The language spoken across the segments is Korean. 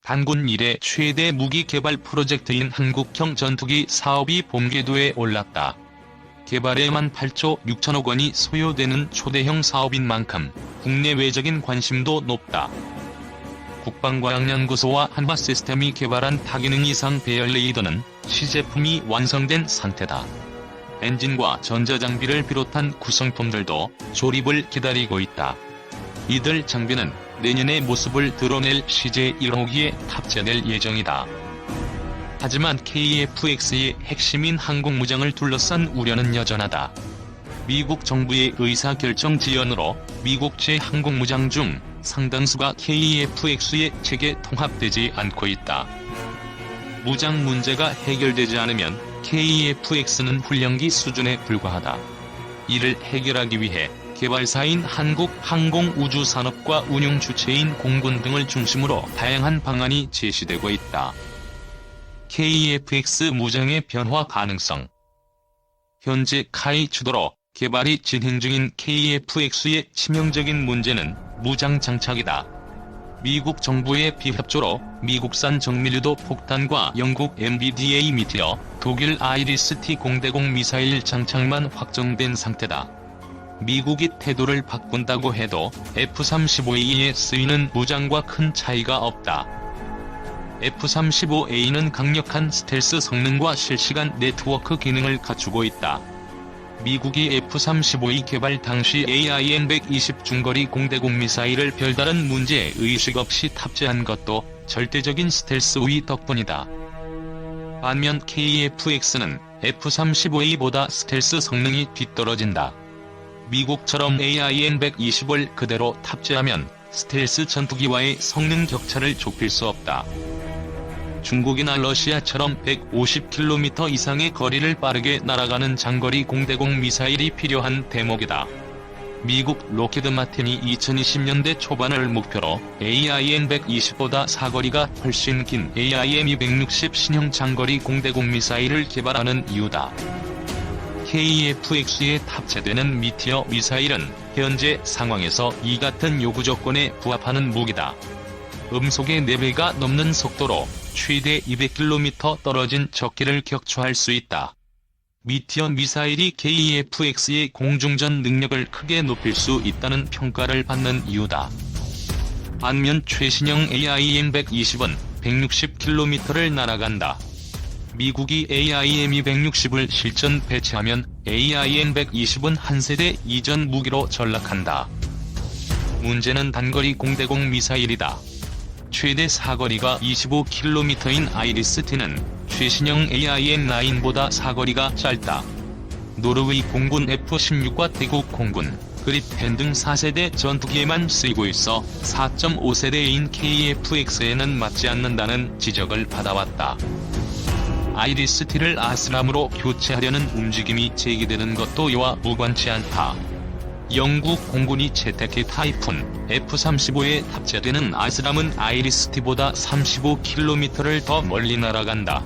단군 이래 최대 무기 개발 프로젝트인 한국형 전투기 사업이 본 궤도에 올랐다. 개발에만 8조 6천억 원이 소요되는 초대형 사업인 만큼 국내외적인 관심도 높다. 국방과학연구소와 한화시스템이 개발한 다기능 이상 배열 레이더는 시제품이 완성된 상태다. 엔진과 전자장비를 비롯한 구성품들도 조립을 기다리고 있다. 이들 장비는 내년에 모습을 드러낼 CJ-1호기에 탑재될 예정이다. 하지만 KF-X의 핵심인 항공무장을 둘러싼 우려는 여전하다. 미국 정부의 의사결정 지연으로 미국제 항공무장 중 상당수가 KF-X의 체계 통합되지 않고 있다. 무장 문제가 해결되지 않으면 KF-X는 훈련기 수준에 불과하다. 이를 해결하기 위해 개발사인 한국항공우주산업과 운용주체인 공군 등을 중심으로 다양한 방안이 제시되고 있다. KF-X 무장의 변화 가능성. 현재 카이 주도로 개발이 진행 중인 KF-X의 치명적인 문제는 무장 장착이다. 미국 정부의 비협조로 미국산 정밀유도 폭탄과 영국 MBDA 미티어, 독일 아이리스-T 공대공 미사일 장착만 확정된 상태다. 미국이 태도를 바꾼다고 해도 F-35A에 쓰이는 무장과 큰 차이가 없다. F-35A는 강력한 스텔스 성능과 실시간 네트워크 기능을 갖추고 있다. 미국이 F-35A 개발 당시 AIM-120 중거리 공대공 미사일을 별다른 문제 의식 없이 탑재한 것도 절대적인 스텔스 우위 덕분이다. 반면 KF-X는 F-35A보다 스텔스 성능이 뒤떨어진다. 미국처럼 AIM-120을 그대로 탑재하면 스텔스 전투기와의 성능 격차를 좁힐 수 없다. 중국이나 러시아처럼 150km 이상의 거리를 빠르게 날아가는 장거리 공대공 미사일이 필요한 대목이다. 미국 로키드 마틴이 2020년대 초반을 목표로 AIM-120보다 사거리가 훨씬 긴 AIM-260 신형 장거리 공대공 미사일을 개발하는 이유다. KF-X에 탑재되는 미티어 미사일은 현재 상황에서 이 같은 요구 조건에 부합하는 무기다. 음속의 4배가 넘는 속도로 최대 200km 떨어진 적기를 격추할 수 있다. 미티어 미사일이 KF-X의 공중전 능력을 크게 높일 수 있다는 평가를 받는 이유다. 반면 최신형 AIM-120은 160km를 날아간다. 미국이 AIM-260을 실전 배치하면 AIM-120은 한 세대 이전 무기로 전락한다. 문제는 단거리 공대공 미사일이다. 최대 사거리가 25km인 아이리스-T는 최신형 AIM-9보다 사거리가 짧다. 노르웨이 공군 F-16과 태국 공군, 그리펜 등 4세대 전투기에만 쓰이고 있어 4.5세대인 KF-X에는 맞지 않는다는 지적을 받아왔다. 아이리스-T를 아스람으로 교체하려는 움직임이 제기되는 것도 이와 무관치 않다. 영국 공군이 채택해 타이푼 F-35에 탑재되는 아스람은 아이리스-T보다 35km를 더 멀리 날아간다.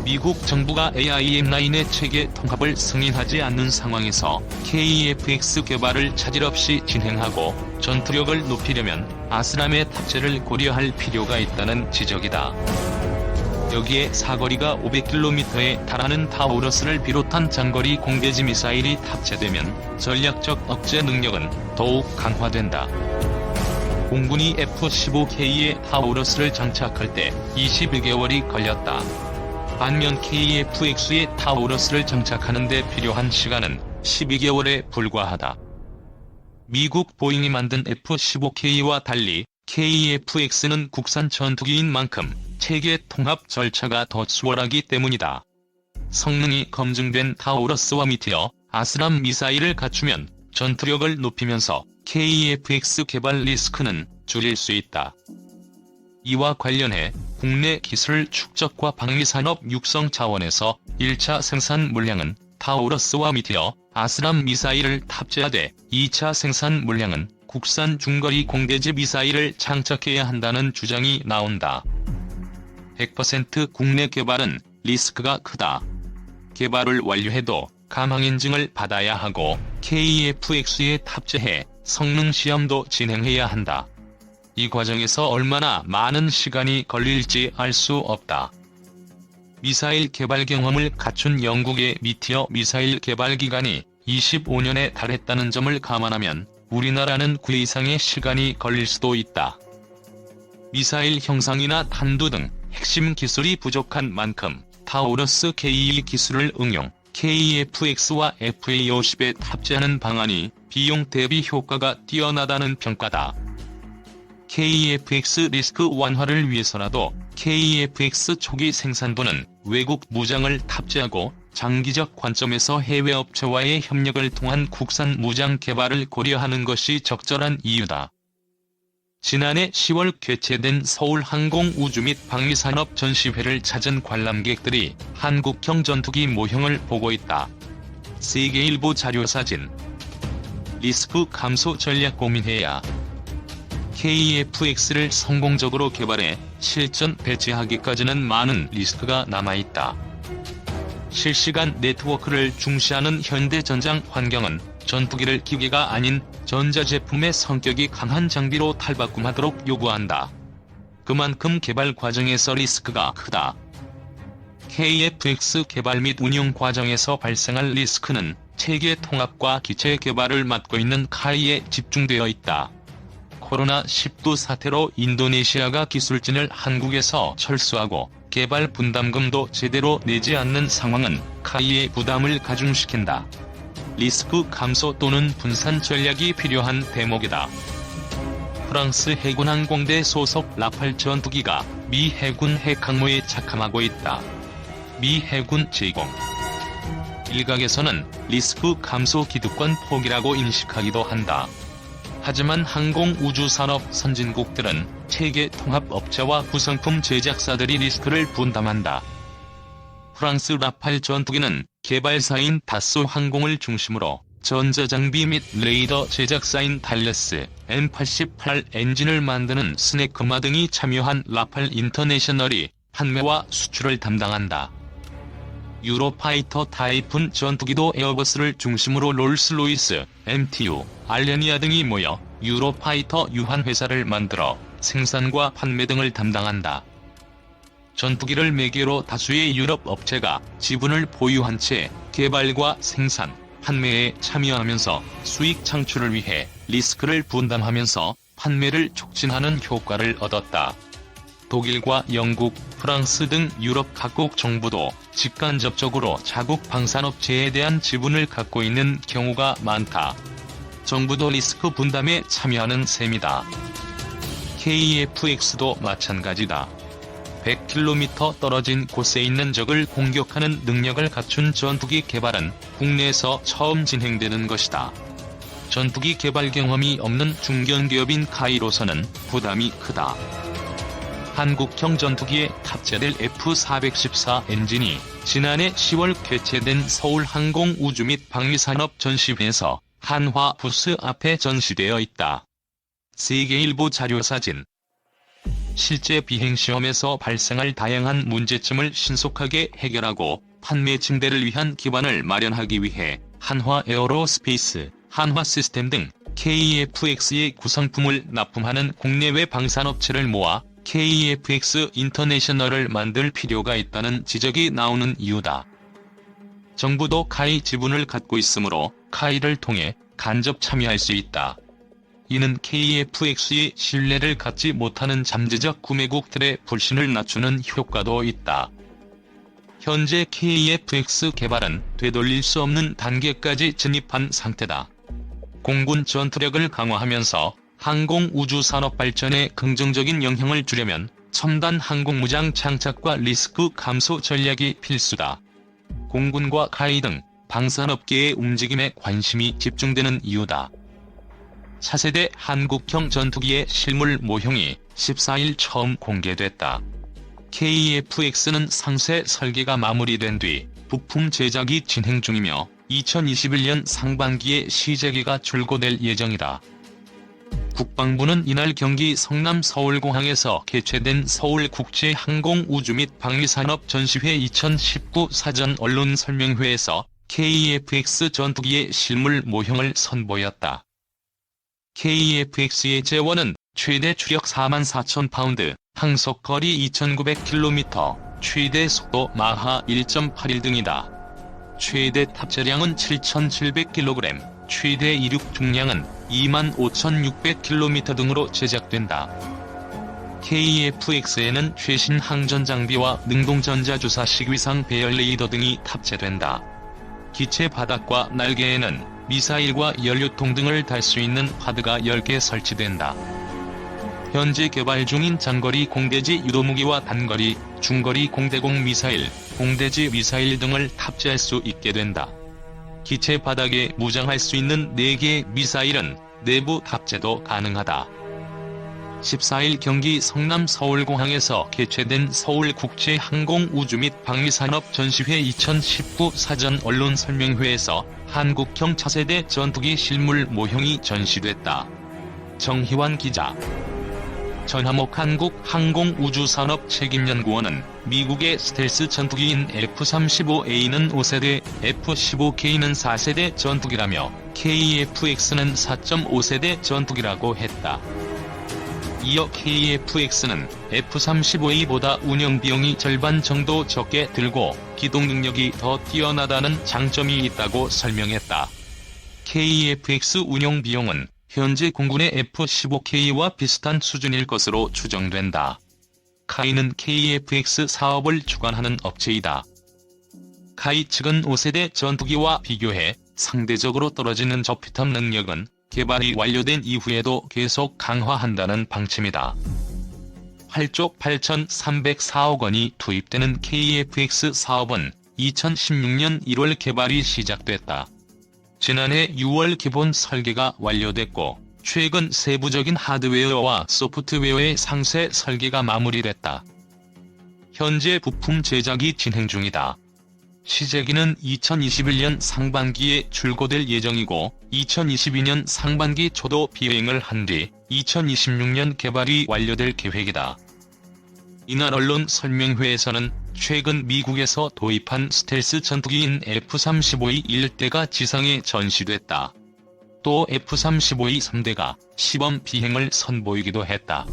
미국 정부가 AIM-9의 체계 통합을 승인하지 않는 상황에서 KF-X 개발을 차질 없이 진행하고 전투력을 높이려면 아스람의 탑재를 고려할 필요가 있다는 지적이다. 여기에 사거리가 500km에 달하는 타우러스를 비롯한 장거리 공대지 미사일이 탑재되면 전략적 억제 능력은 더욱 강화된다. 공군이 F-15K에 타우러스를 장착할 때 21개월이 걸렸다. 반면 KF-X에 타우러스를 장착하는 데 필요한 시간은 12개월에 불과하다. 미국 보잉이 만든 F-15K와 달리 KF-X는 국산 전투기인 만큼 체계 통합 절차가 더 수월하기 때문이다. 성능이 검증된 타우러스와 미티어, 아스람 미사일을 갖추면 전투력을 높이면서 KF-X 개발 리스크는 줄일 수 있다. 이와 관련해 국내 기술 축적과 방위산업 육성 차원에서 1차 생산 물량은 타우러스와 미티어, 아스람 미사일을 탑재하되 2차 생산 물량은 국산 중거리 공대지 미사일을 장착해야 한다는 주장이 나온다. 100% 국내 개발은 리스크가 크다. 개발을 완료해도 감항 인증을 받아야 하고 KF-X에 탑재해 성능 시험도 진행해야 한다. 이 과정에서 얼마나 많은 시간이 걸릴지 알 수 없다. 미사일 개발 경험을 갖춘 영국의 미티어 미사일 개발 기간이 25년에 달했다는 점을 감안하면 우리나라는 그 이상의 시간이 걸릴 수도 있다. 미사일 형상이나 탄두 등 핵심 기술이 부족한 만큼 타우러스 KE 기술을 응용, KF-X와 FA-50에 탑재하는 방안이 비용 대비 효과가 뛰어나다는 평가다. KF-X 리스크 완화를 위해서라도 KF-X 초기 생산부는 외국 무장을 탑재하고 장기적 관점에서 해외 업체와의 협력을 통한 국산 무장 개발을 고려하는 것이 적절한 이유다. 지난해 10월 개최된 서울항공우주 및 방위산업 전시회를 찾은 관람객들이 한국형 전투기 모형을 보고 있다. 세계일보 자료사진. 리스크 감소 전략 고민해야. KF-X를 성공적으로 개발해 실전 배치하기까지는 많은 리스크가 남아있다. 실시간 네트워크를 중시하는 현대전장 환경은 전투기를 기계가 아닌 전자제품의 성격이 강한 장비로 탈바꿈하도록 요구한다. 그만큼 개발 과정에서 리스크가 크다. KF-X 개발 및 운용 과정에서 발생할 리스크는 체계 통합과 기체 개발을 맡고 있는 카이에 집중되어 있다. 코로나19 사태로 인도네시아가 기술진을 한국에서 철수하고 개발 분담금도 제대로 내지 않는 상황은 카이의 부담을 가중시킨다. 리스크 감소 또는 분산 전략이 필요한 대목이다. 프랑스 해군 항공대 소속 라팔 전투기가 미 해군 핵항모에 착함하고 있다. 미 해군 제공. 일각에서는 리스크 감소 기득권 포기라고 인식하기도 한다. 하지만 항공우주산업 선진국들은 체계 통합 업체와 구성품 제작사들이 리스크를 분담한다. 프랑스 라팔 전투기는 개발사인 다소 항공을 중심으로 전자장비 및 레이더 제작사인 달레스, M88 엔진을 만드는 스네크마 등이 참여한 라팔 인터내셔널이 판매와 수출을 담당한다. 유로파이터 타이푼 전투기도 에어버스를 중심으로 롤스로이스, MTU, 알레니아 등이 모여 유로파이터 유한회사를 만들어 생산과 판매 등을 담당한다. 전투기를 매개로 다수의 유럽 업체가 지분을 보유한 채 개발과 생산, 판매에 참여하면서 수익 창출을 위해 리스크를 분담하면서 판매를 촉진하는 효과를 얻었다. 독일과 영국, 프랑스 등 유럽 각국 정부도 직간접적으로 자국 방산업체에 대한 지분을 갖고 있는 경우가 많다. 정부도 리스크 분담에 참여하는 셈이다. KF-X도 마찬가지다. 100km 떨어진 곳에 있는 적을 공격하는 능력을 갖춘 전투기 개발은 국내에서 처음 진행되는 것이다. 전투기 개발 경험이 없는 중견기업인 카이로서는 부담이 크다. 한국형 전투기에 탑재될 F-414 엔진이 지난해 10월 개최된 서울항공우주 및 방위산업 전시회에서 한화 부스 앞에 전시되어 있다. 세계일보 자료사진. 실제 비행시험에서 발생할 다양한 문제점을 신속하게 해결하고 판매 증대를 위한 기반을 마련하기 위해 한화 에어로스페이스, 한화 시스템 등 KF-X의 구성품을 납품하는 국내외 방산업체를 모아 KF-X 인터내셔널을 만들 필요가 있다는 지적이 나오는 이유다. 정부도 카이 지분을 갖고 있으므로 카이를 통해 간접 참여할 수 있다. 이는 KF-X의 신뢰를 갖지 못하는 잠재적 구매국들의 불신을 낮추는 효과도 있다. 현재 KF-X 개발은 되돌릴 수 없는 단계까지 진입한 상태다. 공군 전투력을 강화하면서 항공우주산업 발전에 긍정적인 영향을 주려면 첨단 항공무장 장착과 리스크 감소 전략이 필수다. 공군과 카이 등 방산업계의 움직임에 관심이 집중되는 이유다. 차세대 한국형 전투기의 실물 모형이 14일 처음 공개됐다. KF-X는 상세 설계가 마무리된 뒤 부품 제작이 진행 중이며 2021년 상반기에 시제기가 출고될 예정이다. 국방부는 이날 경기 성남 서울공항에서 개최된 서울국제항공우주 및 방위산업 전시회 2019 사전 언론 설명회에서 KF-X 전투기의 실물 모형을 선보였다. KF-X의 재원은 최대 추력 44,000파운드, 항속거리 2,900km, 최대 속도 마하 1.81 등이다. 최대 탑재량은 7,700kg, 최대 이륙 중량은 25,600km 등으로 제작된다. KF-X에는 최신 항전 장비와 능동전자주사식 위상 배열 레이더 등이 탑재된다. 기체 바닥과 날개에는 미사일과 연료통 등을 달 수 있는 하드가 10개 설치된다. 현재 개발 중인 장거리 공대지 유도무기와 단거리, 중거리 공대공 미사일, 공대지 미사일 등을 탑재할 수 있게 된다. 기체 바닥에 무장할 수 있는 4개의 미사일은 내부 탑재도 가능하다. 14일 경기 성남 서울공항에서 개최된 서울국제항공우주 및 방위산업 전시회 2019 사전 언론 설명회에서 한국형 차세대 전투기 실물 모형이 전시됐다. 정희환 기자. 전하목 한국항공우주산업 책임연구원은 미국의 스텔스 전투기인 F-35A는 5세대, F-15K는 4세대 전투기라며 KF-X는 4.5세대 전투기라고 했다. 이어 KF-X는 F-35A보다 운영비용이 절반 정도 적게 들고 기동 능력이 더 뛰어나다는 장점이 있다고 설명했다. KF-X 운영비용은 현재 공군의 F-15K와 비슷한 수준일 것으로 추정된다. 카이는 KF-X 사업을 주관하는 업체이다. 카이 측은 5세대 전투기와 비교해 상대적으로 떨어지는 저피탑 능력은 개발이 완료된 이후에도 계속 강화한다는 방침이다. 8조 8,304억 원이 투입되는 KF-X 사업은 2016년 1월 개발이 시작됐다. 지난해 6월 기본 설계가 완료됐고 최근 세부적인 하드웨어와 소프트웨어의 상세 설계가 마무리됐다. 현재 부품 제작이 진행 중이다. 시제기는 2021년 상반기에 출고될 예정이고 2022년 상반기 초도 비행을 한 뒤 2026년 개발이 완료될 계획이다. 이날 언론 설명회에서는 최근 미국에서 도입한 스텔스 전투기인 F-35E 1대가 지상에 전시됐다. 또 F-35E 3대가 시범 비행을 선보이기도 했다.